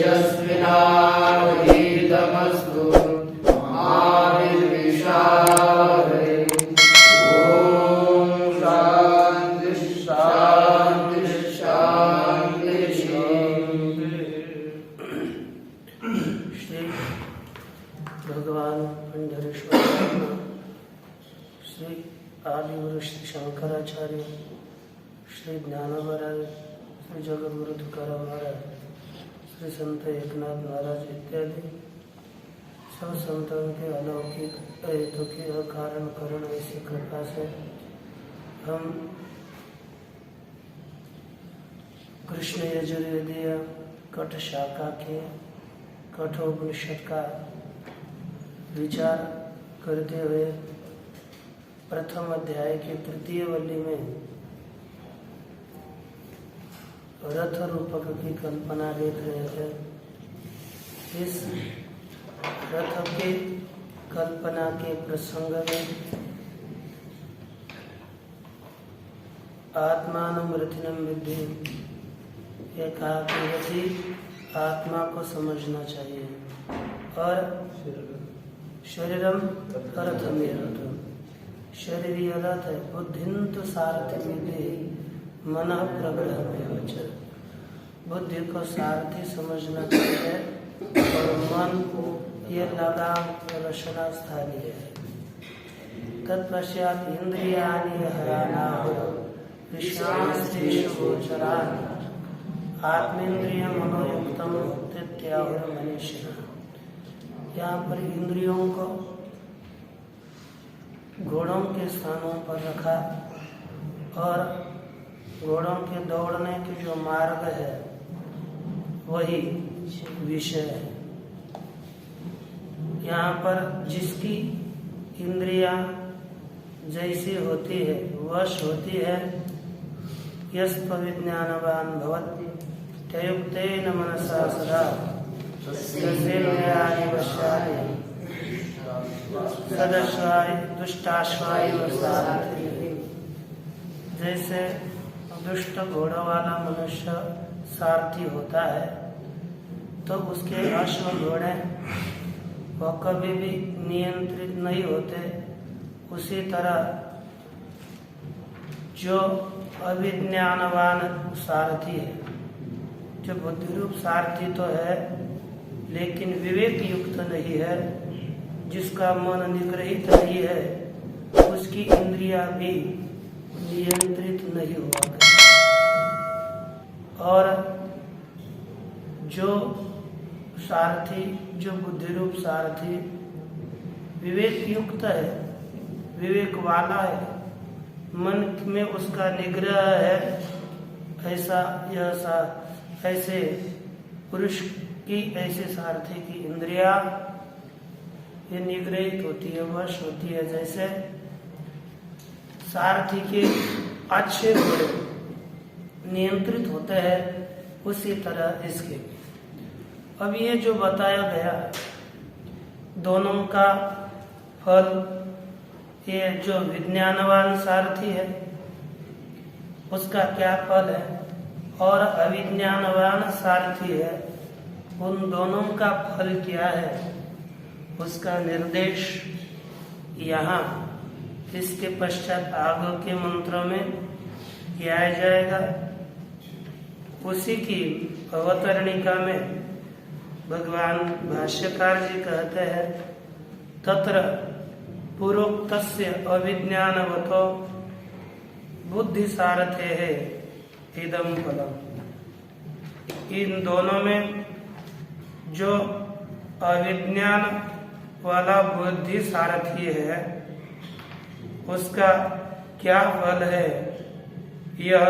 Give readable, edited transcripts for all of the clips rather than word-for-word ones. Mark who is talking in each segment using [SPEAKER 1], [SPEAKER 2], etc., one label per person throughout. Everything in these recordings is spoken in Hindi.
[SPEAKER 1] तेजस्विनावधीतमस्तु मा विद्विषावहै। ओम शांति शांति शांति शांति।
[SPEAKER 2] श्री भगवान पंढरीश्वर श्री आदिगुरु श्री शंकराचार्य श्री ज्ञानवराय श्री जगद्गुरु तुकाराम महाराज श्री संत एकनाथ महाराज इत्यादि सब संतों के अलौकिक अहेतुकी अकारण करुण ऐसी कृपा से हम कृष्ण यजुर्वेदीय कठ शाखा के कठोपनिषद का विचार करते हुए प्रथम अध्याय के तृतीय वल्ली में रथ रूपक की कल्पना देख रहे थे। इस रथ की कल्पना के प्रसंग में आत्मानुमृतिनम विद्धि ये कहा कि रथी आत्मा को समझना चाहिए और शरीरम रथम शरीर रथ है बुद्धिंतु सारथि विधि मन प्रग्रह बुद्धि को सारथी समझना चाहिए और मन ये लगाम रचना स्थानीय है। तत्पश्चात इंद्रियाणि हरानाहुः विषयांस्तेषु गोचरान् आत्मेन्द्रिय मनोयुक्तम तत्याहुः मनीषिणः। यहाँ पर इंद्रियों को घोड़ों के स्थानों पर रखा और घोड़ों के दौड़ने के जो मार्ग है वही विषय है। यहाँ पर जिसकी इंद्रियां जैसी होती है वश होती है यस्त्व विज्ञानवान भवति तयुक्तेन मनसा सदा तस्येन्द्रियाणि वश्यानि सदश्वाय दुष्टाश्वाय वसारथि। जैसे दुष्ट घोड़ा वाला मनुष्य सारथी होता है तो उसके अश्व घोड़े वह कभी भी नियंत्रित नहीं होते। उसी तरह जो अविज्ञानवान सारथी है, जो बुद्धि रूप सारथी तो है लेकिन विवेक युक्त नहीं है, जिसका मन निग्रहित नहीं है, उसकी इंद्रियां भी नियंत्रित नहीं हुआ। और जो सारथी जो बुद्धि रूप सारथी विवेक युक्त है, विवेक वाला है, मन में उसका निग्रह है, ऐसे पुरुष की ऐसे सारथी की इंद्रिया ये निग्रहित होती है, वश होती है। जैसे सारथी के अच्छे घोड़े नियंत्रित होते हैं उसी तरह इसके। अब ये जो बताया गया दोनों का फल, ये जो विज्ञानवान सारथी है उसका क्या फल है और अविज्ञानवान सारथी है उन दोनों का फल क्या है, उसका निर्देश यहाँ इसके पश्चात आगे के मंत्रों में किया जाएगा। उसी की अवतरणिका में भगवान भाष्यकार जी कहते हैं तत्र पूर्वोक्तस्य अविज्ञानवतो बुद्धि सारथे है इदम फलम। इन दोनों में जो अविज्ञान वाला बुद्धि सारथी है उसका क्या फल है यह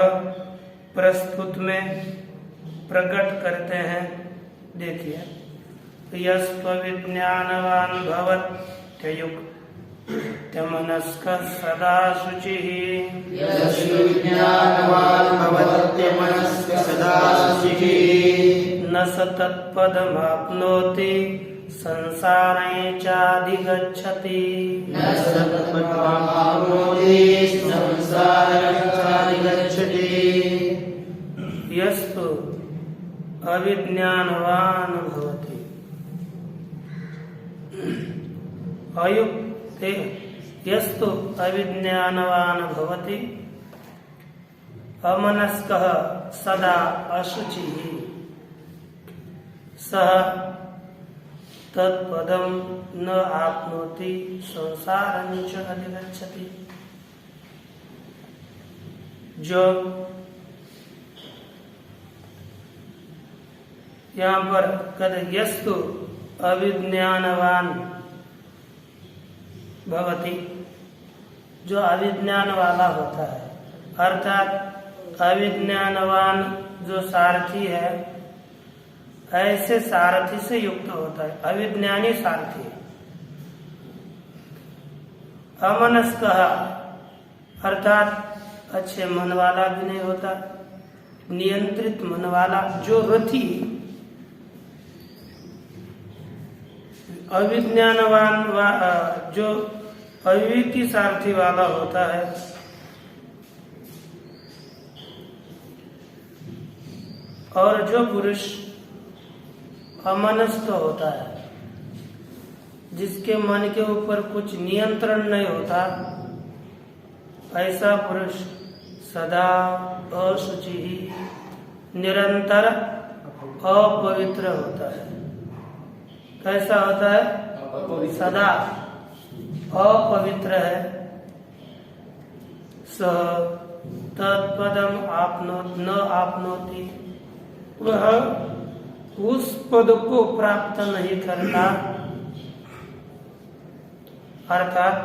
[SPEAKER 2] प्रस्तुत में प्रकट करते हैं। देखिए, यस्त्व विज्ञानवान भवत्ययुक्तमनस्क सदा शुचिः न स तत्पदमाप्नोति संसारे चाधिगच्छति। यस्तु अविज्ञानवान भवति। अयुक्ते यस्तु अविज्ञानवान भवति अमनस्कः सदा अशुचिः सः तत्पदं न आप्नोति संसारं च अधिगच्छति। जो यहाँ पर कहते यस्तु अविज्ञानवान भवति, जो अविज्ञान वाला होता है, अर्थात अविज्ञानवान जो सारथी है ऐसे सारथी से युक्त होता है, अविज्ञानी सारथी। अमनस्क अर्थात अच्छे मन वाला भी नहीं होता, नियंत्रित मन वाला। जो रथी अविज्ञानवान जो अविवेकी सारथी वाला होता है, और जो पुरुष अमनस्क होता है, जिसके मन के ऊपर कुछ नियंत्रण नहीं होता, ऐसा पुरुष सदा अशुचि निरंतर अपवित्र होता है। कैसा होता है? सदा अपवित्र है। स तत्पदम न आपनोति, वह उस पद को प्राप्त नहीं करता, अर्थात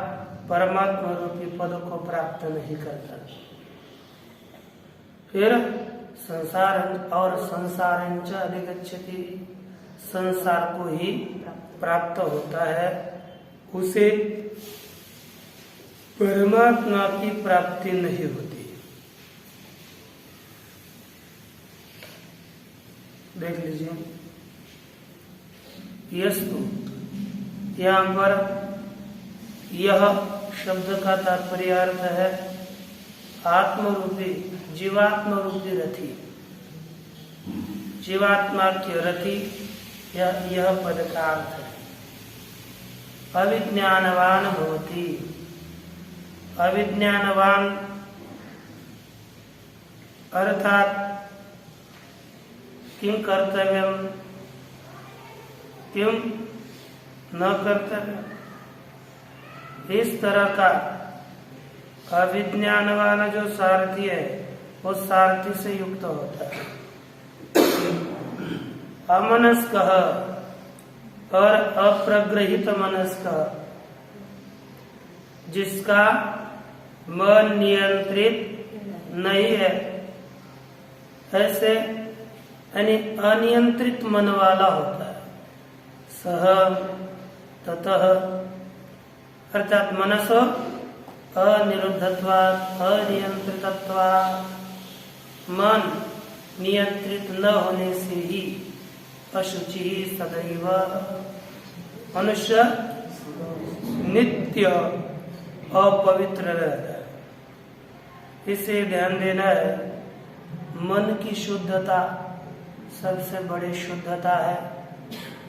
[SPEAKER 2] परमात्मा रूपी पद को प्राप्त नहीं करता। फिर संसार और संसारंच अधिगच्छति, संसार को ही प्राप्त होता है, उसे परमात्मा की प्राप्ति नहीं होती। देख लीजिए, यस्तु यहाँ पर यह शब्द का तात्पर्य अर्थ है आत्म रूपी जीवात्मा रूपी रथी, जीवात्मा के रथी, यह पद का अर्थ है। अविज्ञानवान भवति, अविज्ञानवान अर्थात किम कर्तव्यम किम न कर्तव्य, इस तरह का अविज्ञानवान जो सारथी है वो सारथी से युक्त होता है। अमनस्क और अप्रग्रहित मनस्क, जिसका मन नियंत्रित नहीं है, ऐसे यानी अनियंत्रित मन वाला होता है। सह ततः अर्थात मनसो अनिरुद्धत्वात् अनियंत्रितत्वात्, मन नियंत्रित न होने से ही अशुचि सदैव, मनुष्य नित्य अपवित्र रहता है। इसे ध्यान देना है, मन की शुद्धता सबसे बड़ी शुद्धता है,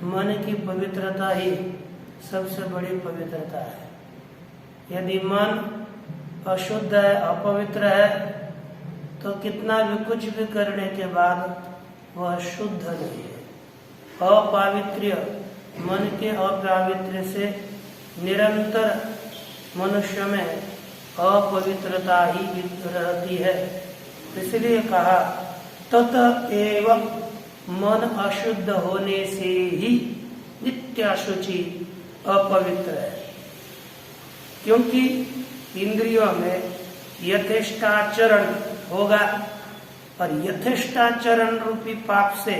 [SPEAKER 2] मन की पवित्रता ही सबसे बड़ी पवित्रता है। यदि मन अशुद्ध है, अपवित्र है, तो कितना भी कुछ भी करने के बाद वह शुद्ध नहीं है। अपावित्र्य, मन के अपावित्र्य से निरंतर मनुष्य में अपवित्रता ही रहती है। इसलिए कहा तत एव, मन अशुद्ध होने से ही नित्य अशुचि अपवित्र है। क्योंकि इंद्रियों में यथेष्टाचरण होगा और यथेष्टाचरण रूपी पाप से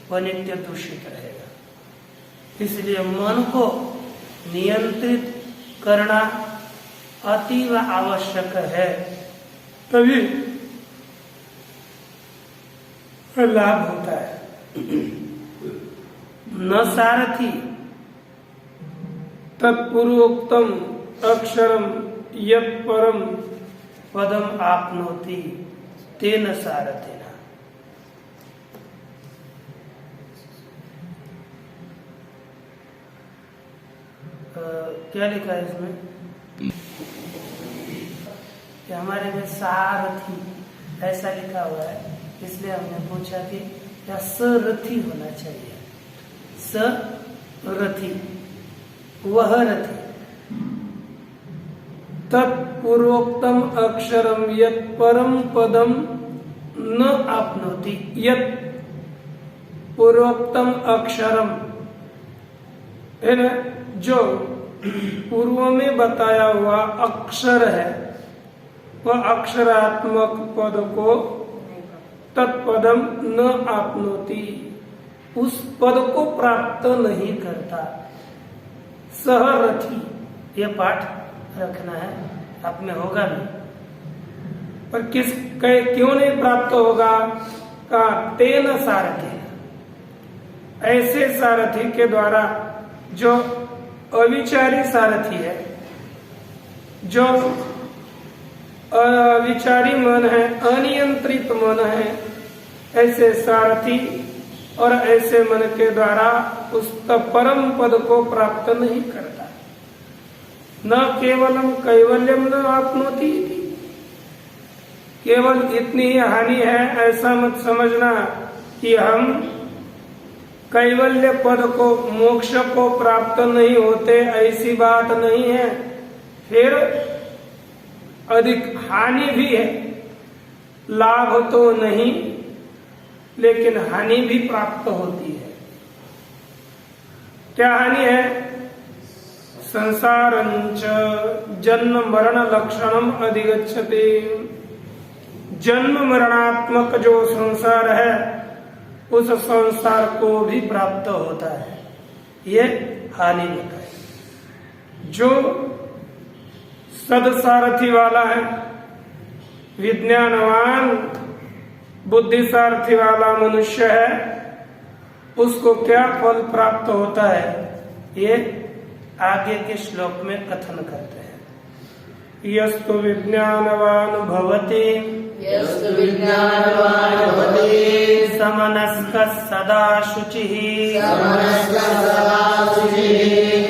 [SPEAKER 2] वह नित्य दूषित रहेगा। इसलिए मन को नियंत्रित करना अतीव आवश्यक है, तभी लाभ होता है। न सारथी तत्पूर्वोक्तम अक्षरम यत् परम पदम आपनोति तेन सारथिना। क्या लिखा है इसमें कि हमारे में सारथी ऐसा लिखा हुआ है, इसलिए हमने पूछा कि क्या सरथी होना चाहिए। सरथी, वह रथी। तत्पूर्वोक्तम अक्षरम यत् परम पदम न आपनोति। यत् पूर्वोक्तम अक्षरम है ना, जो पूर्व में बताया हुआ अक्षर है, वह अक्षरात्मक पद को तत्पदम न आपनोति, उस पद को प्राप्त नहीं करता। सहरथी, ये पाठ रखना है, आप में होगा नहीं, पर क्यों नहीं प्राप्त होगा का तेन सारथी, ऐसे सारथी के द्वारा जो अविचारी सारथी है, जो अविचारी मन है, अनियंत्रित मन है, ऐसे सारथी और ऐसे मन के द्वारा उस परम पद को प्राप्त नहीं करता। न केवलम कैवल्यम न आपनोति, केवल इतनी ही हानि है ऐसा मत समझना कि हम कैवल्य पद को, मोक्ष को प्राप्त नहीं होते, ऐसी बात नहीं है। फिर अधिक हानि भी है, लाभ तो नहीं लेकिन हानि भी प्राप्त होती है। क्या हानि है? संसारंच जन्म मरण लक्षणम अधिगच्छति, जन्म मरणात्मक जो संसार है उस संसार को भी प्राप्त होता है, ये हानि होता है। जो सदसारथी वाला है, विज्ञानवान बुद्धि सारथी वाला मनुष्य है, उसको क्या फल प्राप्त होता है, ये आगे के श्लोक में कथन करते हैं। यस्तु विज्ञानवान भवति,
[SPEAKER 1] यस्तु विज्ञानवान भवति,
[SPEAKER 2] समनस्कः सदा शुचिः,
[SPEAKER 1] समनस्कः सदा शुचिः,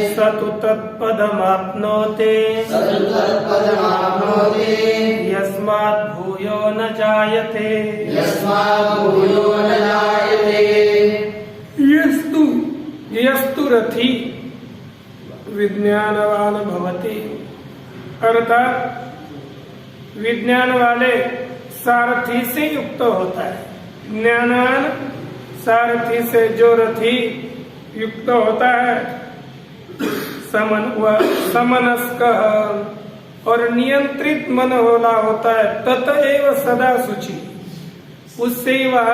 [SPEAKER 2] स तु तत्पदमाप्नोति,
[SPEAKER 1] स तु तत्पदमाप्नोति,
[SPEAKER 2] यस्मात् भूयो न जायते,
[SPEAKER 1] यस्मात् भूयो न जायते।
[SPEAKER 2] यस्तु, यस्तु रथी विज्ञानवान भवति, अर्थात विज्ञान वाले सारथी से युक्त होता है। ज्ञानवान सारथी से जो रथी युक्त होता है, समनस्क और नियंत्रित मन होला होता है, ततएव सदा शुचि, उससे वह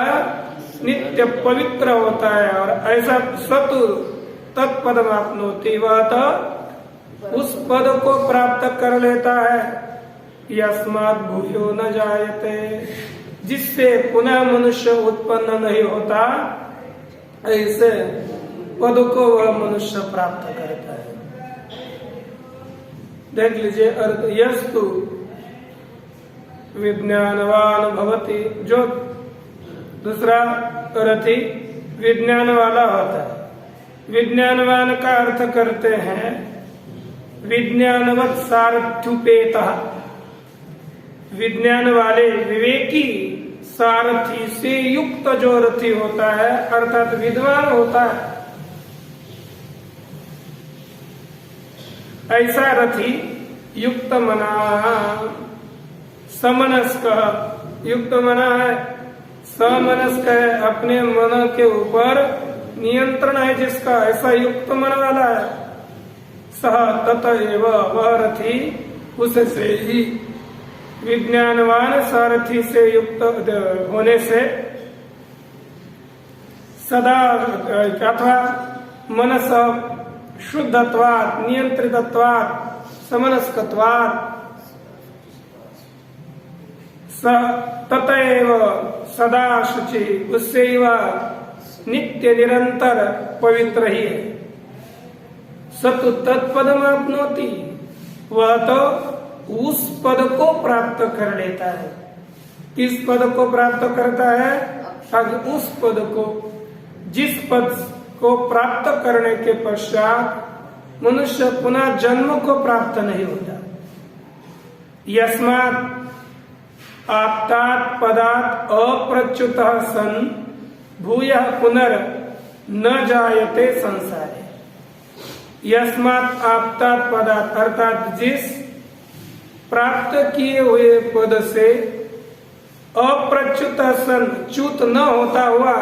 [SPEAKER 2] नित्य पवित्र होता है। और ऐसा सतु तत्पदमाप्नोति, वह तो उस पद को प्राप्त कर लेता है। यस्मात् भूयो न जायते, जिससे पुनः मनुष्य उत्पन्न नहीं होता, ऐसे पद को वह मनुष्य प्राप्त करता है। देख लीजिए अर्थ, यस्तु विज्ञानवान भवति, जो दूसरा रथी विज्ञान वाला होता है। विज्ञानवान का अर्थ करते हैं विज्ञानवत् सारथ्युपेतः, विज्ञान वाले विवेकी सारथी से युक्त जो रथी होता है, अर्थात विद्वान होता है, ऐसा रथी युक्त मना, समनस्क, युक्त मना है, समनस्क है, अपने मन के ऊपर नियंत्रण है जिसका, ऐसा युक्त मन वाला है। सह ततएव, वह रथी उससे ही, विज्ञानवान सारथी से युक्त होने से सदा अथवा मनस शुद्धत्वात्, नियंत्रितत्वात्, समनस्कत्वात्, ततएव सदा शुचि, उससे ही वह नित्य निरंतर पवित्र ही है। सतु तत्पदमाप्नोति, वह तो उस पद को प्राप्त कर लेता है। किस पद को प्राप्त करता है? उस पद को, जिस पद को प्राप्त करने के पश्चात मनुष्य पुनः जन्म को प्राप्त नहीं होता। यस्मात् आप्तात् पदात् अप्रच्युतः सन् भूयः पुनर् न जायते संसारे। यस्मात् आप्तात् पदात् अर्थात जिस प्राप्त किए हुए पद से अप्रच्युत सन च्युत न होता हुआ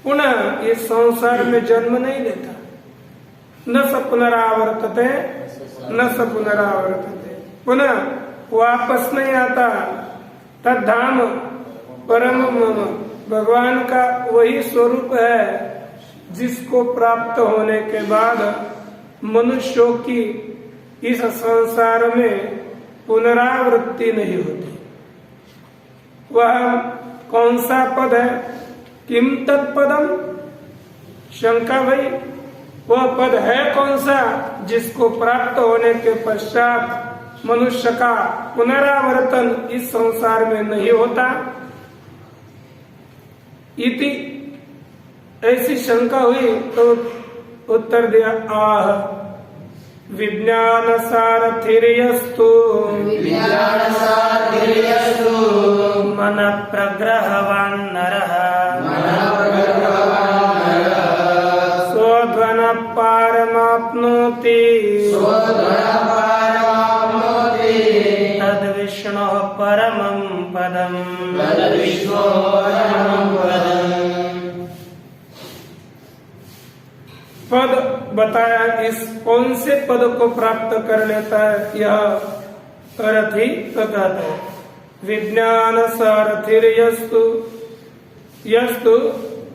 [SPEAKER 2] पुनः इस संसार में जन्म नहीं लेता। न स पुनरावर्तते न स पुनरावर्तते, पुनः वापस नहीं आता। तद्धाम परम मम, भगवान का वही स्वरूप है जिसको प्राप्त होने के बाद मनुष्यों की इस संसार में पुनरावृत्ति नहीं होती। वह कौन सा पद है? किम तत्पदम? शंका भाई, वह पद है कौन सा जिसको प्राप्त होने के पश्चात मनुष्य का पुनरावर्तन इस संसार में नहीं होता? इति ऐसी शंका हुई तो उत्तर दिया, आह विज्ञान सारथिर्यस्तु मन प्रग्रहवान् नरः स्वध्वन पारमाप्नोति तद्विष्णोः परमं पदम्। पद बताया, इस कौन से पद को प्राप्त कर लेता है यह रथी तो कहते हैं। विज्ञान सारथिर यस्तु, यस्तु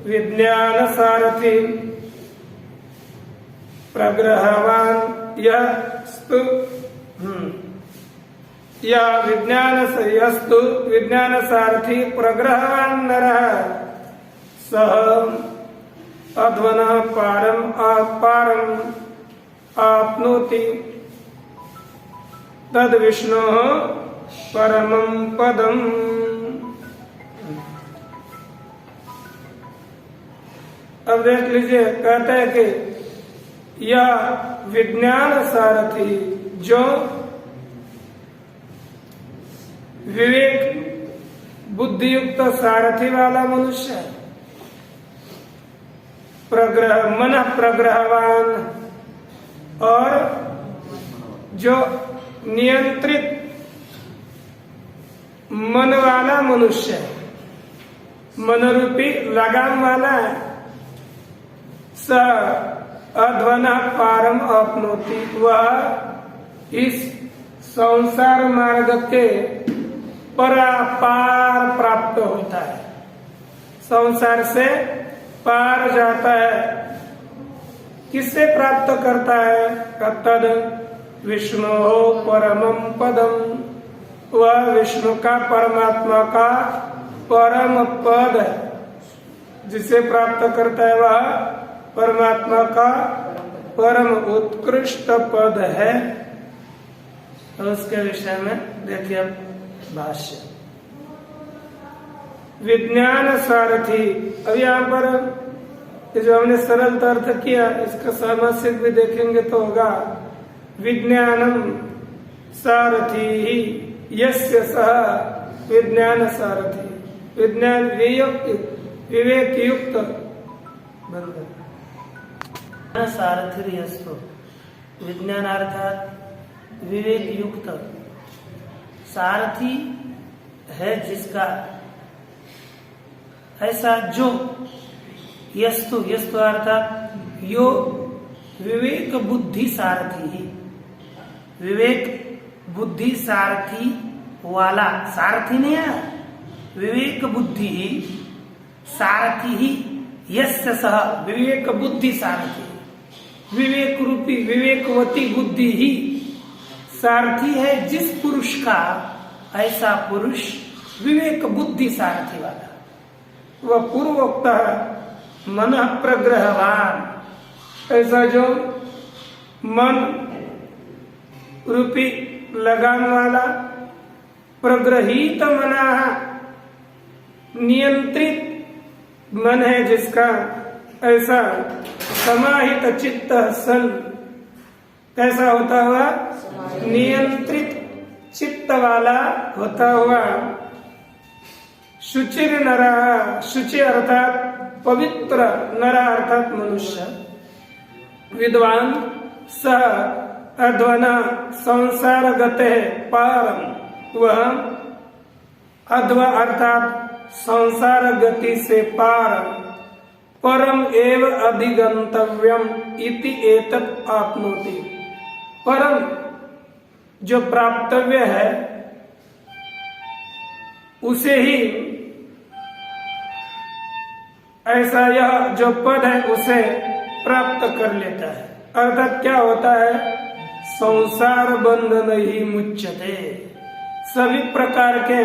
[SPEAKER 2] विज्ञान सारथि प्रग्रहवान, यस्तु यह विज्ञान से यस्तु विज्ञान सारथि प्रग्रहवान नरः सह अध्वनः पारम आपनोति तद विष्णोः परमं पदम्। अब देख लीजिए, कहते हैं कि यह विज्ञान सारथी जो विवेक बुद्धि युक्त सारथी वाला मनुष्य है, प्रग्रह मन प्रग्रहवान, और जो नियंत्रित मन वाला मनुष्य है, मनरूपी लगाम वाला है, स अध्वन पारम अपनोति, वह इस संसार मार्ग के परापार प्राप्त होता है, संसार से पार जाता है। किससे प्राप्त करता है? तद विष्णु परमं पदम, वह विष्णु का परमात्मा का परम पद है। जिसे प्राप्त करता है वह परमात्मा का परम उत्कृष्ट पद है। तो उसके विषय में देखिए अब भाष्य। विज्ञान सारथी, अब यहाँ पर जो हमने सरल अर्थ किया, इसका सामासिक भी देखेंगे तो होगा विज्ञानम सारथी ही यस्य सह विज्ञान सारथी, विज्ञान विवेक युक्त सारथी यस्तु, विज्ञान अर्थात विवेक युक्त सारथी है जिसका, ऐसा जो यस्तु, यस्तु अर्थात यो विवेक बुद्धि सारथी ही, विवेक बुद्धि सारथी वाला, सारथी नहीं है, विवेक बुद्धि सारथी ही, यस्य सह विवेक बुद्धि सारथी, विवेक रूपी विवेकवती बुद्धि ही सारथी है जिस पुरुष का, ऐसा पुरुष विवेक बुद्धि सारथी वाला, वह पूर्वोक्त मन प्रग्रहवान, ऐसा जो मन रूपी लगाम वाला, प्रग्रहित मना, नियंत्रित मन है जिसका, ऐसा समाहित चित्त सन
[SPEAKER 3] कैसा होता हुआ? नियंत्रित चित्त वाला होता हुआ। शुचिर नरः, शुचि अर्थात पवित्र, नर अर्थात मनुष्य। विद्वान सह अध्वन संसार गते पारम, वह अध्व अर्थात संसार गति से पार, परम एव अधिगंतव्यम इति एतत् आपनोति, परम जो प्राप्तव्य है उसे ही, ऐसा यह जो पद है उसे प्राप्त कर लेता है। अर्थात क्या होता है? संसार बंधन ही मुच्यते, सभी प्रकार के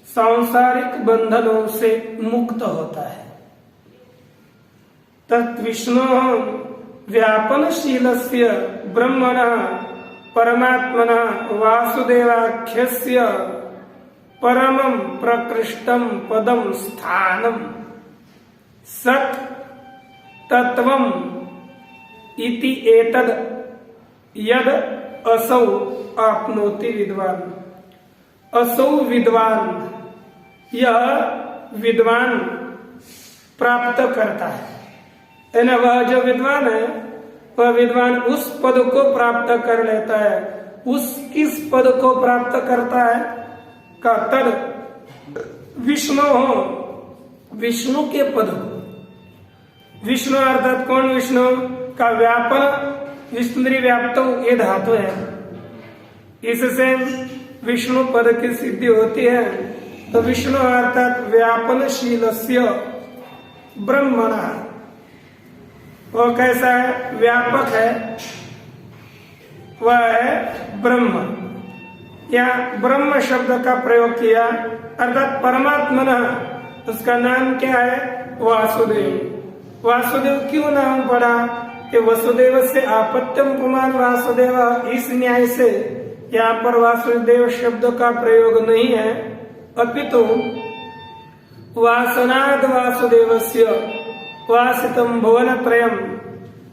[SPEAKER 3] सांसारिक बंधनों से मुक्त होता है। तत् विष्णु व्यापनशीलस्य ब्रह्मणः परमात्मनः वासुदेवाख्यस्य परमं प्रकृष्टं पदं स्थानं सत् तत्वम् इति एतद् यद असौ आपनोति विद्वान। असौ विद्वान, यह विद्वान प्राप्त करता है। यानी वह जो विद्वान है वह विद्वान उस पद को प्राप्त कर लेता है। उस किस पद को प्राप्त करता है? का तद विष्णु हो, विष्णु के पद को। विष्णु अर्थात कौन? विष्णु का व्यापन, विष्णुरी व्याप्त, ये धातु है। इससे विष्णु पद की सिद्धि होती है। तो विष्णु अर्थात व्यापनशीलस्य ब्रह्मणः, वो कैसा है? व्यापक है, वह है ब्रह्म। यहाँ ब्रह्म शब्द का प्रयोग किया, अर्थात परमात्मनः, उसका नाम क्या है? वासुदेव। वासुदेव क्यों नाम पड़ा? कि वसुदेव से आपत्यम पुमान वासुदेव, इस न्याय से यहाँ पर वासुदेव शब्द का प्रयोग नहीं है, अपितु वासनाद वासुदेवस्य वासितम भुवनत्रयम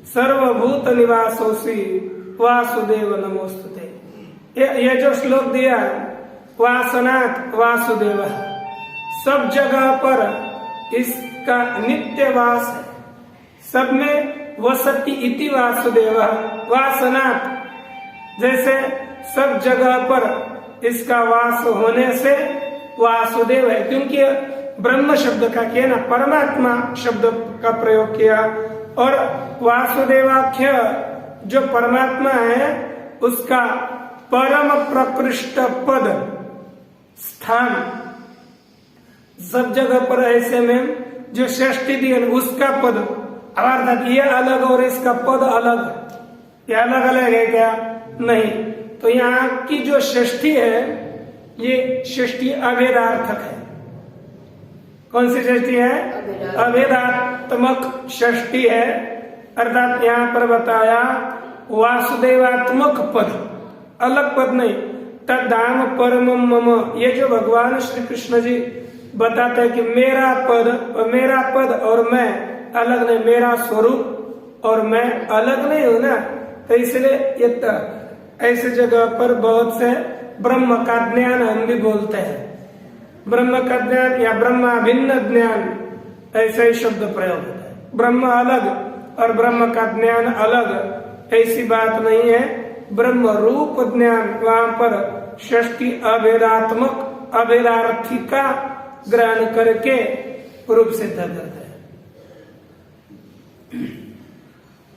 [SPEAKER 3] सर्वभूत निवासोसी वासुदेव नमोस्तुते। ये जो श्लोक दिया, वासनात् वासुदेव, सब जगह पर इसका नित्य वास है, सब में वसति इति वासुदेव। वासनात्, जैसे सब जगह पर इसका वास होने से वासुदेव है, क्योंकि ब्रह्म शब्द का किया ना, परमात्मा शब्द का प्रयोग किया। और वासुदेवाख्य जो परमात्मा है उसका परम प्रकृष्ट पद स्थान, सब जगह पर ऐसे में जो षष्ठी दी है उसका पद, अर्थात ये अलग और इसका पद अलग, ये अलग अलग है क्या? नहीं। तो यहाँ की जो षष्ठी है ये षष्ठी अभेदार्थक है। कौन सी षष्ठी है? अभेदात्मक षष्ठी है। अर्थात यहाँ पर बताया वासुदेवात्मक पद, अलग पद नहीं। तद्धाम परमम मम, ये जो भगवान श्री कृष्ण जी बताते हैं कि मेरा पद और मैं अलग नहीं, मेरा स्वरूप और मैं अलग नहीं हूं ना। तो इसलिए ये ऐसे जगह पर बहुत से ब्रह्म का ज्ञान हम भी बोलते हैं, ब्रह्म का ज्ञान या ब्रह्म भिन्न ज्ञान, ऐसे ही शब्द प्रयोग होता है। ब्रह्म अलग और ब्रह्म का ज्ञान अलग, ऐसी बात नहीं है। ब्रह्म रूप ज्ञान, वहां पर षष्ठी अभेदात्मक अभेदार्थी का ग्रहण करके रूप सिद्ध करते हैं।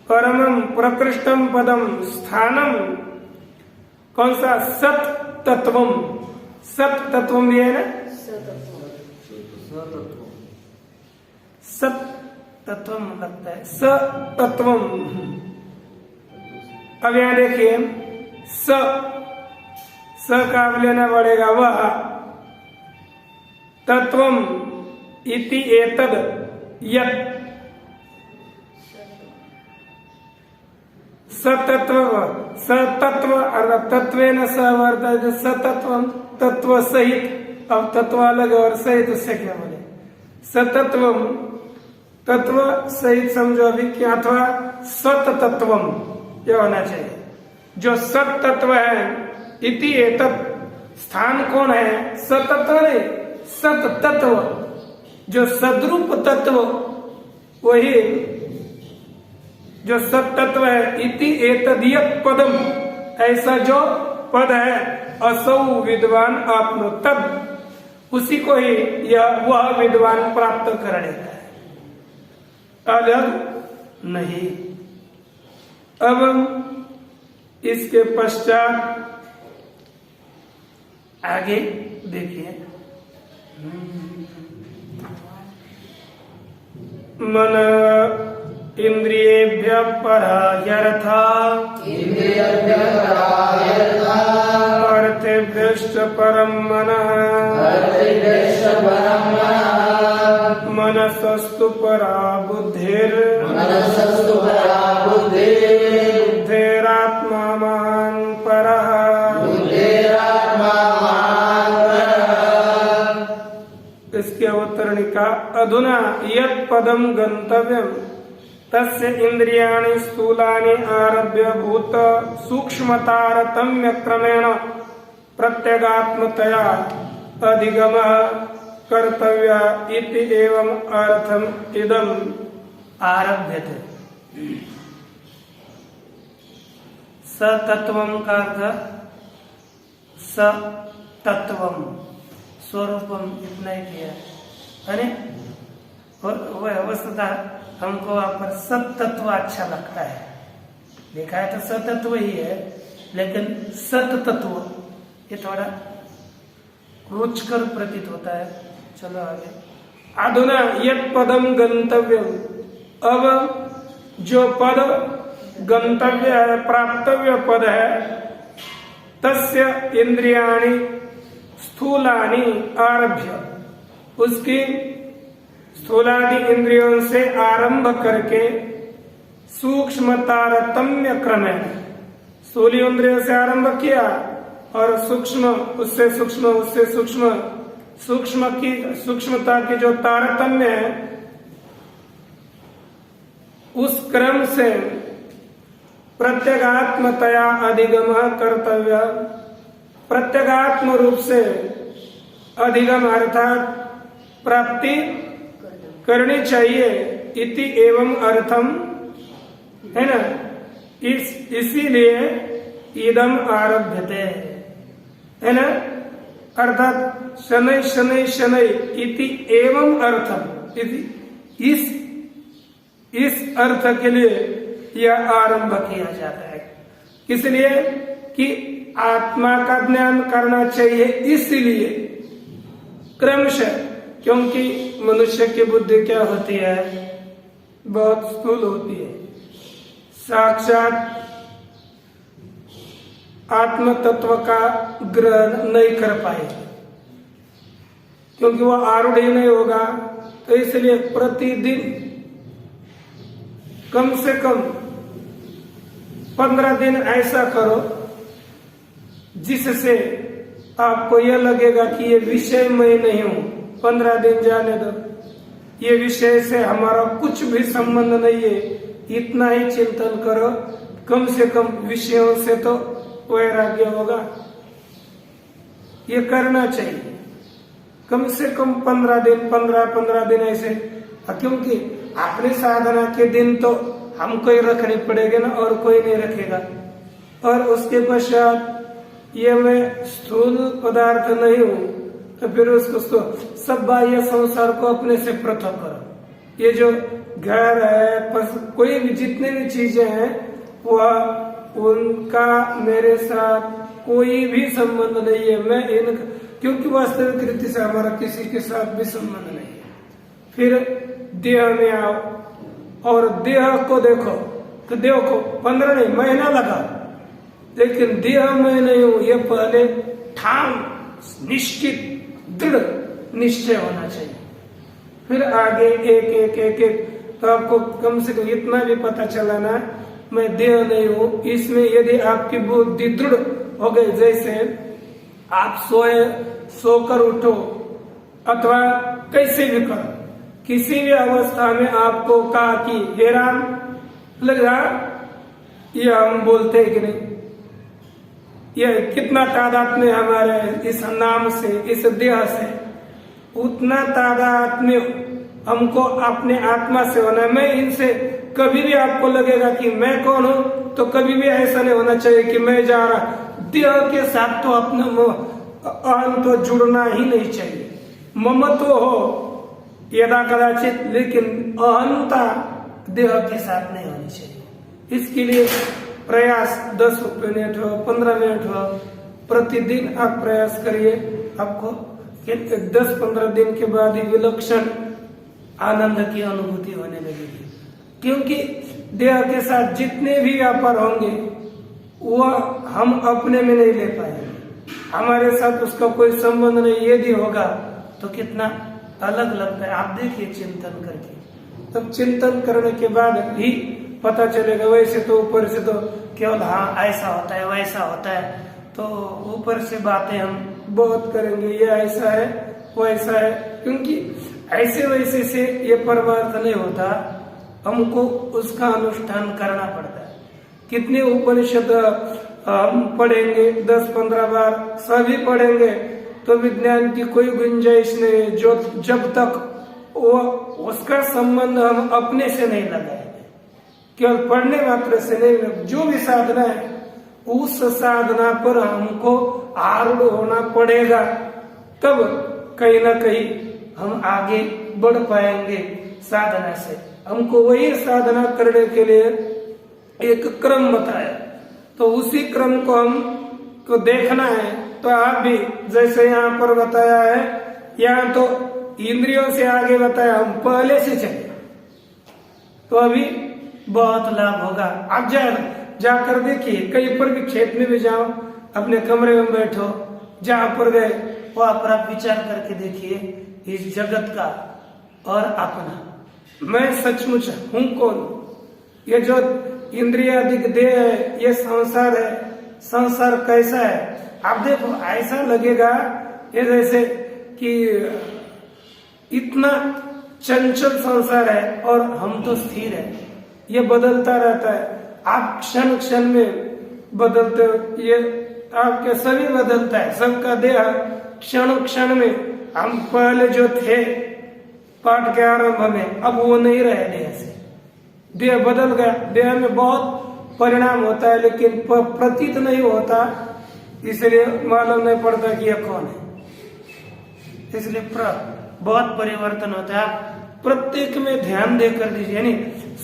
[SPEAKER 3] परमं प्रकृष्टम पदम स्थानम, कौन सा? सत तत्वम। सत तत्वम भी है ना, सत तत्वम लगता है, स तत्वम। अब यहां देखिए, स का अब लेना पड़ेगा, वह तत्वम इति एतद यत्, सतत्व अर्थात तत्वेन सवर्तते, सतत्वम तत्व सहित। अब तत्व अलग और सहित, उससे क्या बोले? सतत्वम तत्व सहित समझो अभी, क्या? अथवा सत तत्वम, यह होना चाहिए। जो सत तत्व है, इति एतत्, स्थान कौन है? सतत्व नहीं, सत तत्व, जो सद्रूप तत्व, वही जो सत तत्व है। इति एतदीयत पदम, ऐसा जो पद है, असौ विद्वान आपनो, तब उसी को ही वह विद्वान प्राप्त कर लेता है, अलग नहीं। अब इसके पश्चात आगे देखिए, मन इंद्रियेभ्य परायर्था,
[SPEAKER 1] इंद्रियेभ्यः परायर्था,
[SPEAKER 3] अर्थेभ्यश्च परं मनः,
[SPEAKER 1] अर्थेभ्यश्च परं मनः,
[SPEAKER 3] मनसस्तु परा बुद्धिर्,
[SPEAKER 1] मनसस्तु परा बुद्धिः,
[SPEAKER 3] बुद्धिरात्मा महान् परः,
[SPEAKER 1] बुद्धिरात्मा महान् परः।
[SPEAKER 3] इसके अवतरणिका, अधुना यत् पदम गंतव्यम तस्य इंद्रियाणि स्थूलानि आरभ्य भूत सूक्ष्मतारतम्य क्रमेण प्रत्यगात्मतया अधिगमः कर्तव्य इति एवं अर्थम इदम आरभ्यते। सतत्वम का अर्थ सतत्वम, स्वरूपम, इतना ही किया, है। और वह वस्तुतः हमको वहां पर सतत्व अच्छा लगता है, देखा है तो सतत्व ही है, लेकिन सतत्व ये थोड़ा रुचकर प्रतीत होता है। चलो आगे, अधुना यत् पदम गंतव्य, अब जो पद गंतव्य है, प्राप्तव्य पद है, तस्य इंद्रियाणि स्थूलानि आरभ्य, उसकी स्थूलादि इंद्रियों से आरंभ करके सूक्ष्म तारतम्य क्रमेण, स्थूल इंद्रियों से आरंभ किया और सूक्ष्म, उससे सूक्ष्म, उससे सूक्ष्म, सूक्ष्म की सूक्ष्मता की जो तारतम्य है, उस क्रम से प्रत्यगात्मतया अधिगम कर्तव्य, प्रत्यगात्म रूप से अधिगम अर्थात प्राप्ति करनी चाहिए। इति एवं अर्थम, है ना, इसीलिए इदम आरभ्यते, है ना, अर्थात शनै शनै शनै इति एवं अर्थम, इस अर्थ के लिए यह आरंभ किया जाता है। इसलिए कि आत्मा का ज्ञान करना चाहिए, इसलिए क्रमशः, क्योंकि मनुष्य की बुद्धि क्या होती है, बहुत स्थूल होती है, साक्षात आत्म तत्व का ग्रहण नहीं कर पाएगी, क्योंकि वह आरूढ़ ही नहीं होगा। तो इसलिए प्रतिदिन कम से कम 15 दिन ऐसा करो जिससे आपको यह लगेगा कि ये विषय मैं नहीं हूं। 15 दिन जाने दो, ये विषय से हमारा कुछ भी संबंध नहीं है, इतना ही चिंतन करो, कम से कम विषयों से तो वैराग्य होगा। ये करना चाहिए कम से कम 15 दिन, 15 दिन ऐसे, क्योंकि अपनी साधना के दिन तो हमको ही रखने पड़ेगा ना, और कोई नहीं रखेगा। और उसके पश्चात ये मैं स्थूल पदार्थ नहीं हूं, तो फिर उसको सब बाह्य संसार को अपने से पृथक करो। ये जो घर है, कोई भी जितने भी चीजें हैं, वह उनका मेरे साथ कोई भी संबंध नहीं है। मैं इनका, क्योंकि वास्तविक रीति से हमारा किसी के साथ भी संबंध नहीं है। फिर देह में आओ और देह को देखो, तो देह को 15 नहीं, महीना लगा, लेकिन देह में नहीं हूं, ये पहले ठान निश्चित दृढ़ निश्चय होना चाहिए। फिर आगे एक तो आपको कम से कम इतना भी पता चला ना, मैं देह नहीं हूं। इसमें यदि आपकी बुद्धि दृढ़ हो गई, जैसे आप सोकर उठो अथवा कैसे भी करो, किसी भी अवस्था में आपको कहा कि हे राम, लग रहा, ये हम बोलते हैं कि नहीं, ये कितना तादाद में हमारे इस नाम से, इस देह से, उतना तादाद में हमको अपने आत्मा से होना है। मैं इनसे कभी भी आपको लगेगा कि मैं कौन हूं, तो कभी भी ऐसा नहीं होना चाहिए कि मैं जा रहा। देह के साथ तो अपना अहम तो जुड़ना ही नहीं चाहिए। ममत्व हो यदा कदाचित, लेकिन अहंता देह के साथ नहीं होनी चाहिए। इसके लिए प्रयास 10 मिनट हो, 15 मिनट हो, प्रतिदिन आप प्रयास करिए। आपको 10-15 दिन के बाद ही विलक्षण आनंद की अनुभूति होने लगेगी। क्योंकि देह के साथ जितने भी व्यापार होंगे वह हम अपने में नहीं ले पाएंगे, हमारे साथ उसका कोई संबंध नहीं। यदि होगा तो कितना अलग लगता है। आप देखिए चिंतन करके, तब चिंतन करने के बाद ही पता चलेगा। वैसे तो ऊपर से तो केवल हाँ ऐसा होता है वैसा होता है, तो ऊपर से बातें हम बहुत करेंगे, ये ऐसा है वो ऐसा है, क्योंकि ऐसे वैसे से ये परमार्थ नहीं होता। हमको उसका अनुष्ठान करना पड़ता है। कितने उपनिषद हम पढ़ेंगे 10-15 बार, सभी पढ़ेंगे तो विज्ञान की कोई गुंजाइश नहीं है। जो जब तक वो उसका संबंध हम अपने से नहीं लगाएंगे, केवल पढ़ने मात्र से नहीं, जो भी साधना है उस साधना पर हमको आरूढ़ होना पड़ेगा, तब कहीं ना कहीं हम आगे बढ़ पाएंगे साधना से। हमको वही साधना करने के लिए एक क्रम बताया, तो उसी क्रम को हम को देखना है। तो आप भी जैसे यहाँ पर बताया है, यहाँ तो इंद्रियों से आगे बताया, हम पहले से चले तो अभी बहुत लाभ होगा। आप जाकर देखिए, कहीं पर भी खेत में भी जाओ, अपने कमरे में बैठो, जहां पर गए वहां पर आप विचार करके देखिए इस जगत का और अपना, मैं सचमुच हूं कौन। ये जो इंद्रियादिक देह है, ये संसार है, संसार कैसा है आप देखो। ऐसा लगेगा ये जैसे कि इतना चंचल संसार है और हम तो स्थिर है, ये बदलता रहता है। आप क्षण क्षण में बदलते हो, ये आपके सभी बदलता है, सबका देह क्षण क्षण में। हम पहले जो थे पाठ के आरंभ में, अब वो नहीं रहे देह से, देह बदल गया। देह में बहुत परिणाम होता है, लेकिन प्रतीत नहीं होता, इसलिए मालूम नहीं पड़ता कि यह कौन है। इसलिए बहुत परिवर्तन होता है। आप प्रत्येक में ध्यान देकर दीजिए, यानी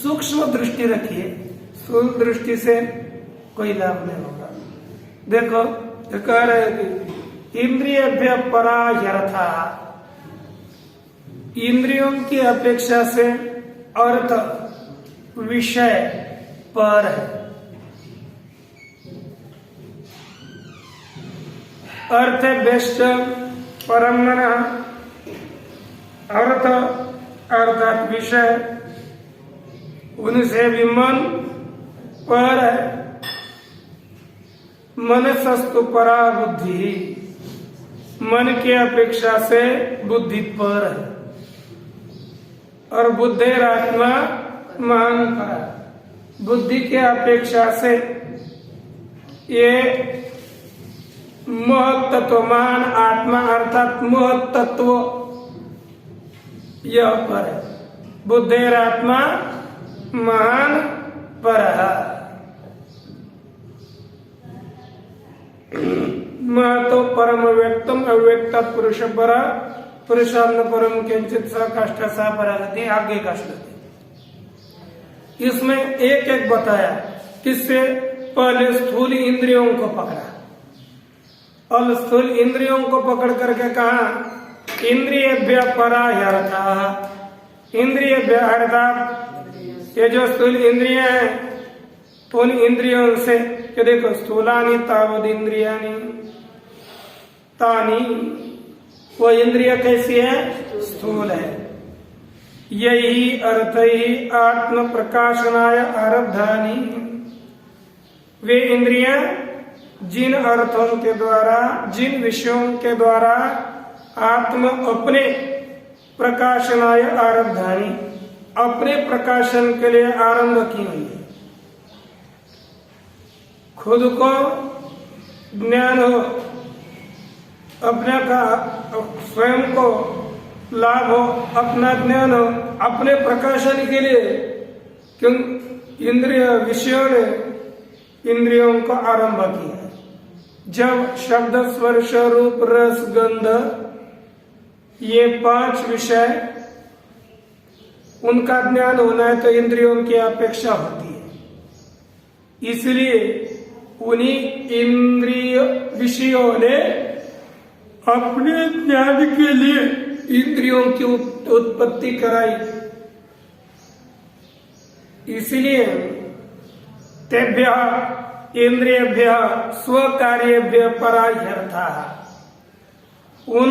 [SPEAKER 3] सूक्ष्म दृष्टि रखिए, स्थूल दृष्टि से कोई लाभ नहीं होगा। देखो कह रहे कि इंद्रियभ्य परा यथा, इंद्रियों की अपेक्षा से अर्थ विषय पर है। अर्थ बेस्ट परम मनः, अर्थ अर्थात विषय, उनसे भी मन पर है। मनसस्तु परा बुद्धि, मन की अपेक्षा से बुद्धि पर है। और बुद्धिरात्मा महान पर, बुद्धि के अपेक्षा से ये महत्त्व, महान आत्मा अर्थात महत्त्व यह पर है। बुद्धिरात्मा महान पर महतो परम व्यक्तम अव्यक्त पुरुष पर पुरुषान्न परम किंचित सा काष्ठ सा परागति, आगे का श्लोक। इसमें एक एक बताया, किससे पहले स्थूल इंद्रियों को पकड़ा और स्थूल इंद्रियों को पकड़ करके कहा इंद्रियभ्य परा यथा। इंद्रियभ्य अर्थात ये जो स्थूल इंद्रियां हैं, उन इंद्रियों से, कि देखो स्थूलानि तावद इंद्रियानि तानि, वो इंद्रिय कैसी है, स्थूल है। यही अर्थ ही आत्म प्रकाशनाय आरब्धानि, वे इंद्रियां जिन अर्थों के द्वारा, जिन विषयों के द्वारा आत्म अपने प्रकाशनाय आरब्धानि, अपने प्रकाशन के लिए आरंभ की हुई है। खुद को ज्ञान हो, अपने का स्वयं को लाभ हो, अपना ज्ञान हो, अपने प्रकाशन के लिए क्यों इंद्रिय विषयों ने इंद्रियों को आरंभ किया। जब शब्द स्पर्श रूप रस गंध ये 5 विषय उनका ज्ञान होना है तो इंद्रियों की अपेक्षा होती है। इसलिए उन्हीं इंद्रिय विषयों ने अपने ज्ञान के लिए इंद्रियों की उत्पत्ति कराई। इसलिए तेभ्य इंद्रियभ्य स्वकार्यभ्य पराह्यर्थः, उन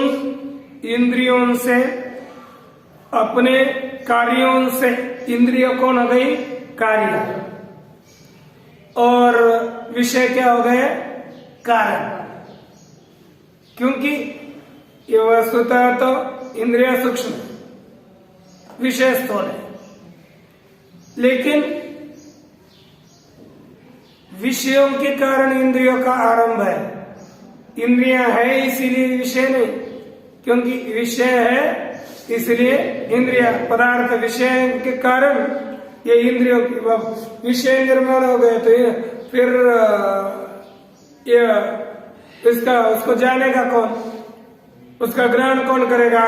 [SPEAKER 3] इंद्रियों से अपने कार्यों से, इंद्रिय कौन हो गई? कार्य, और विषय क्या हो गए? कारण। क्योंकि ये वस्तुतः तो इंद्रिय सूक्ष्म, विषय स्थूल है, लेकिन विषयों के कारण इंद्रियों का आरंभ है। इंद्रियां है इसीलिए विषय नहीं, क्योंकि विषय है इसलिए इंद्रिया, पदार्थ विषय के कारण ये इंद्रियों की विषय निर्माण हो गए तो फिर ये इसका उसको जानेगा कौन, उसका ग्रहण कौन करेगा?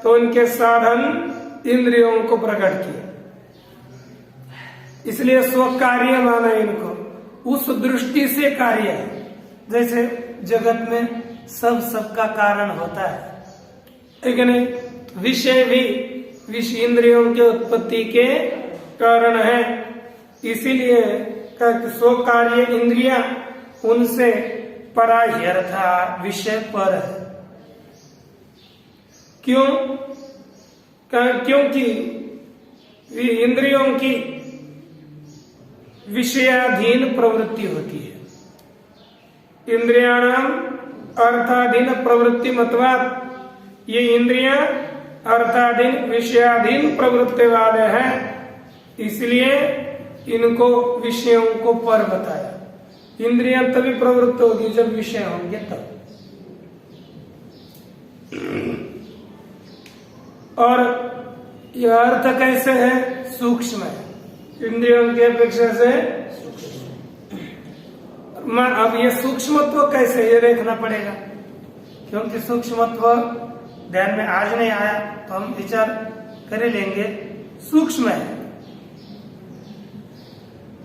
[SPEAKER 3] तो उनके साधन इंद्रियों को प्रकट किए, इसलिए स्वकार्य माना इनको, उस दृष्टि से कार्य है। जैसे जगत में सबका कारण होता है, लेकिन विषय भी इंद्रियों के उत्पत्ति के कारण है। इसीलिए स्वकार्य इंद्रियां उनसे पराह्यर्था, विषय पर है। क्यों? क्योंकि इंद्रियों की विषयाधीन प्रवृत्ति होती है। इंद्रियाणाम अर्थाधीन प्रवृत्ति मतवाद, ये इंद्रियां अर्थाधीन विषयाधीन प्रवृत्ति वाले हैं, इसलिए इनको विषयों को पर बताया। इंद्रियां तभी प्रवृत्त होगी जब विषय होंगे तब। और यह अर्थ कैसे है? सूक्ष्म है, इंद्रियों की अपेक्षा से। अब ये सूक्ष्मत्व कैसे, ये देखना पड़ेगा, क्योंकि सूक्ष्मत्व ध्यान में आज नहीं आया तो हम विचार कर लेंगे। सूक्ष्म है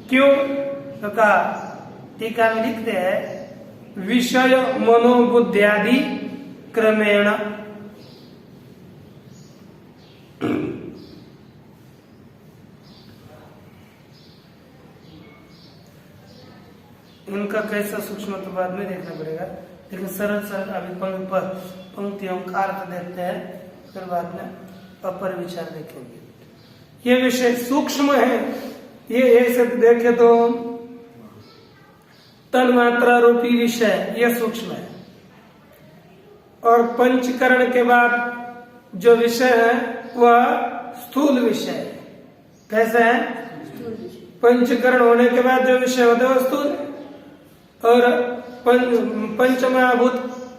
[SPEAKER 3] क्यों? तो कहा टीका में लिखते हैं विषय मनोबुद्ध्यादि क्रमेण, इनका कैसा सूक्ष्म तो बाद में देखना पड़ेगा, लेकिन सरल अभी पंक्तियों का अर्थ देखते हैं, फिर बाद में अपर विचार देखेंगे। ये विषय सूक्ष्म है, ये ऐसे देखे तो तन्मात्रा रूपी विषय ये सूक्ष्म है, और पंचकरण के बाद जो विषय है वह स्थूल विषय है। कैसे है? पंचकरण होने के बाद जो विषय होता है वह स्थूल है, और पंचमहाभूत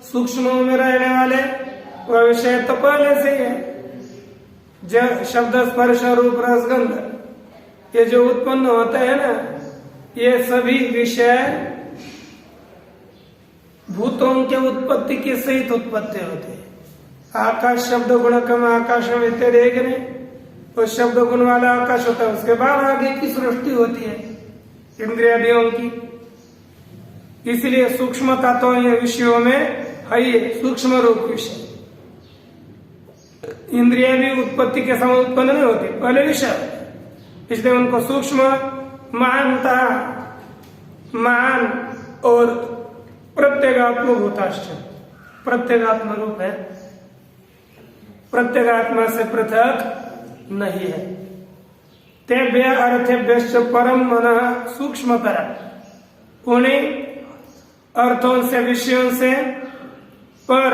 [SPEAKER 3] सूक्ष्म में रहने वाले वह विषय तो पहले से ही है। जब शब्द स्पर्श रूप रस गंध ये जो उत्पन्न होते हैं ना, ये सभी विषय भूतों के उत्पत्ति के सहित उत्पत्ति होते हैं। आकाश शब्द गुण कम आकाश इत्यादि एक नहीं, वो शब्द गुण वाला आकाश होता है, उसके बाद आगे की सृष्टि होती है इंद्रियादियों की। इसलिए सूक्ष्मता तो ये विषयों में है, ये सूक्ष्म रूप विषय। इंद्रियां भी उत्पत्ति के समय उत्पन्न नहीं होती, पहले विषय, इसलिए उनको सूक्ष्म मानता, मान और प्रत्यगात्म भूताश्च, प्रत्यगात्म रूप है, प्रत्यगात्मा से पृथक नहीं है। तेभ्य अर्थेभ्यश्च परम मनः सूक्ष्मतर, उन्हीं अर्थों से विषयों से पर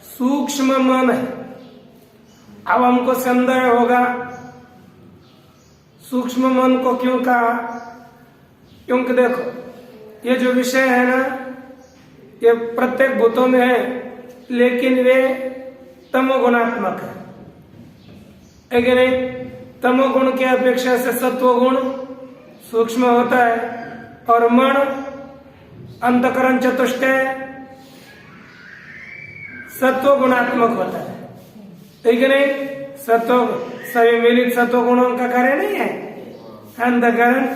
[SPEAKER 3] सूक्ष्म मन है। अब हमको संदेह होगा सूक्ष्म मन को क्यों कहा? क्योंकि देखो ये जो विषय है ना, ये प्रत्येक भूतों में है, लेकिन वे तमोगुणात्मक है कि नहीं? तमोगुण की अपेक्षा से सत्वगुण सूक्ष्म होता है, और मन अंतकरण चतुष्टय सत्वगुणात्मक होता है कि नहीं? सत्व सभी मिलित सत्वगुणों का कार्य नहीं है अंतकरण।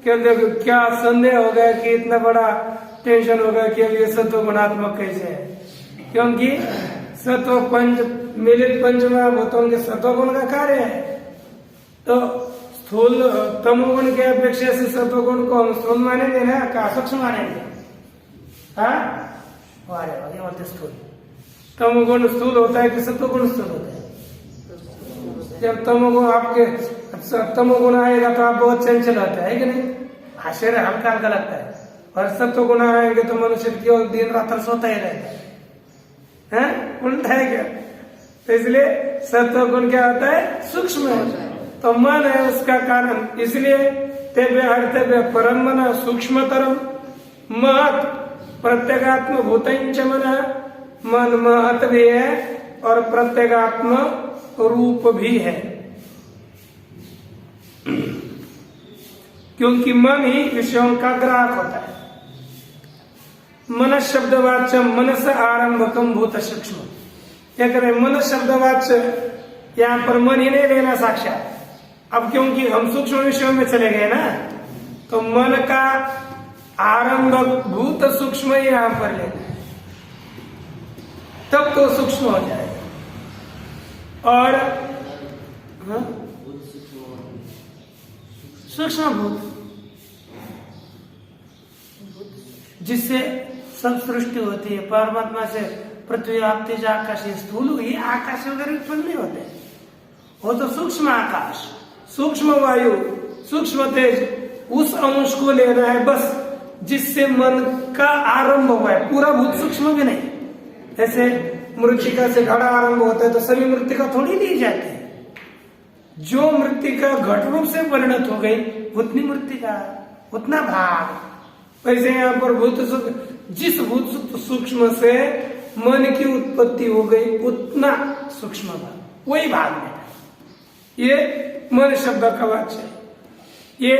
[SPEAKER 3] क्या संदेह हो गया कि इतना बड़ा टेंशन हो गया कि अब ये सत्वगुणात्मक कैसे है? क्योंकि सत्व पंच मिलित पंचमहाभूतों के सत्वगुण का कार्य है। तो स्थूल तमोगुण के अपेक्षा से सत्वगुण को हम स्थूल मानेंगे ना, क्या सूक्ष्म मानेंगे? हाँ, ये बोलते स्थूल। तमोगुण स्थूल होता है कि सत्वगुण स्थूल होता है? जब तमोगुण आपके तमोगुण आएगा तो आप बहुत चंचल होते हैं कि नहीं? शरीर हल्का हल्का लगता है, और सत्वगुण आएंगे तो मनुष्य केवल दिन रात सोता ही रहता है, उल्टा है क्या? तो इसलिए सत्वगुण क्या होता है? सूक्ष्म होता है। तो मन है उसका कारण, इसलिए तेभ्य हर्तव्य परम मन सूक्ष्मतरम महत प्रत्यगात्म भूतंच मन महत भी है और प्रत्यगात्म रूप भी है, क्योंकि मन ही विषयों का ग्राहक होता है। मन शब्दवाच्य मनस आरंभकम भूत सूक्ष्म, क्या करें? मन शब्दवाच्य यहाँ पर मन ही नहीं लेना साक्षात। अब क्योंकि हम सूक्ष्म विषयों में चले गए ना, तो मन का आरंभक भूत सूक्ष्म ही यहाँ पर लेना है, तब तो सूक्ष्म हो जाएगा। और सूक्ष्म भूत जिससे सब सृष्टि होती है, परमात्मा से पृथ्वी आप तेज आकाश, ये स्थूल ये आकाश वगैरह उत्पन्न नहीं होते, वो तो सूक्ष्म आकाश, सूक्ष्म वायु, सूक्ष्म तेज, उस अंश को लेना है बस, जिससे मन का आरंभ हुआ है। पूरा भूत सूक्ष्म भी नहीं। जैसे मृत्तिका से घड़ा आरंभ होता है तो सभी मृत्तिका थोड़ी ली जाती है, जो मृत्तिका घट रूप से परिणत हो गई उतनी मृत्तिका, उतना भाग। वैसे यहाँ पर जिस भूत सूक्ष्म से मन की उत्पत्ति हो गई उतना सूक्ष्म भाग, वही भाग में ये मन शब्द का वाच्य है। ये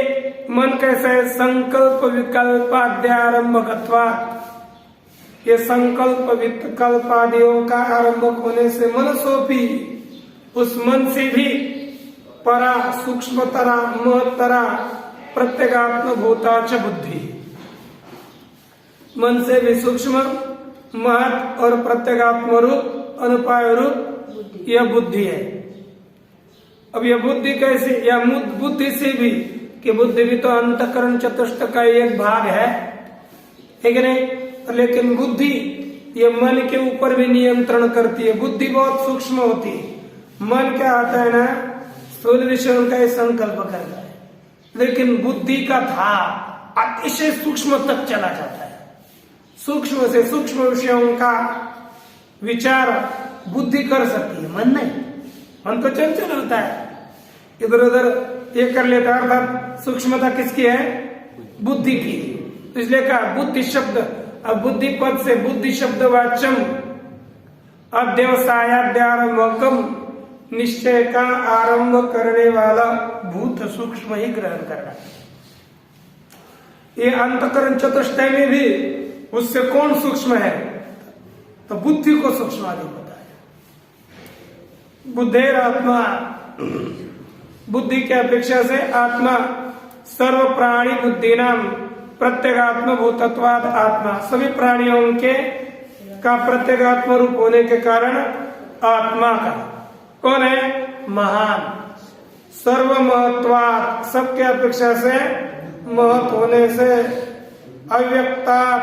[SPEAKER 3] मन कैसा है? संकल्प विकल्पाद्यारंभकत्वात्, ये संकल्प विकल्प आदियों का आरंभक होने से मनसोपी, उस मन से भी परा सूक्ष्मतरा महत्तरा प्रत्यगात्म भूता च बुद्धि, मन से भी सूक्ष्म महत और प्रत्यगात्म रूप अनुपाय रूप यह बुद्धि है। अब यह बुद्धि कैसे? या बुद्धि से भी, कि बुद्धि भी तो अंतकरण चतुष्ट का एक भाग है, ठीक है नहीं? लेकिन बुद्धि ये मन के ऊपर भी नियंत्रण करती है। बुद्धि बहुत सूक्ष्म होती है, मन क्या आता है ना, स्थूल विषयों का संकल्प करता है, लेकिन बुद्धि का था अतिशय सूक्ष्म तक चला जाता है। सूक्ष्म से सूक्ष्म विषयों का विचार बुद्धि कर सकती है, मन नहीं। मन तो चंचल होता है, इधर उधर ये कर लेता है, अर्थात सूक्ष्मता किसकी है? बुद्धि की। इसलिए कहा बुद्धि शब्द, अब बुद्धि पद से बुद्धि शब्द वाच्यम अध्यवसायाद्यारंभकम, निश्चय का आरंभ करने वाला भूत सूक्ष्म ही ग्रहण करना। ये अंतकरण चतुष्टय में भी उससे कौन सूक्ष्म है? तो बुद्धि को सूक्ष्म आदि होता है। बुद्धेर आत्मा, बुद्धि की अपेक्षा से आत्मा सर्व प्राणी बुद्धि नाम प्रत्यगात्म भूतत्वाद आत्मा, सभी प्राणियों के का प्रत्यगात्म रूप होने के कारण आत्मा का कौन है? महान, सर्व महत्वात्, सबके अपेक्षा से महत होने से अव्यक्ताद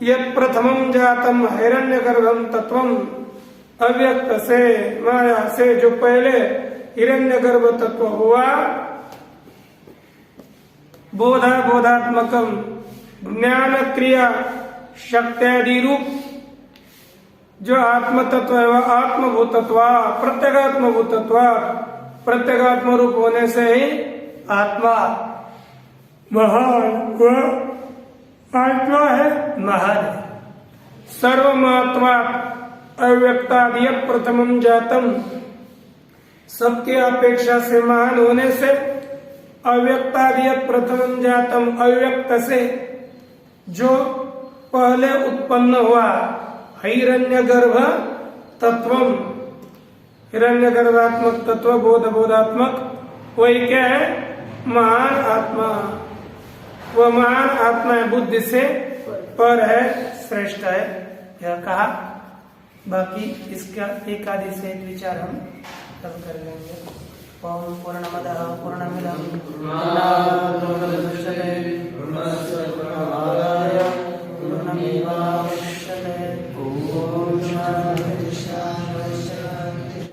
[SPEAKER 3] यत् प्रथमं जातम हिरण्यगर्भम तत्वम, अव्यक्त से माया से जो पहले हिरण्यगर्भ तत्व हुआ, बोधात्मकम ज्ञान क्रिया शक्त्यादि रूप जो आत्म तत्व है वह आत्मभूतत्व प्रत्यगात्म भूतत्व, प्रत्यगात्म रूप होने से ही आत्मा महान व आत्मा है, महान है। सर्वमात्मा अव्यक्तादिय प्रथमम जातम, सबके अपेक्षा से महान होने से अव्यक्तादिय प्रथमम जातम, अव्यक्त से जो पहले उत्पन्न हुआ, हिरण्यगर्भ तत्वम, हिरण्यगर्भात्मक तत्व, बोधात्मक, वही क्या है? महान आत्मा। वह महान आत्मा है, बुद्धि से पर है, श्रेष्ठ है, यह कहा। बाकी इसका एक आदि से विचार हम कल कर लेंगे। ओम पूर्णमदः पूर्णमिदं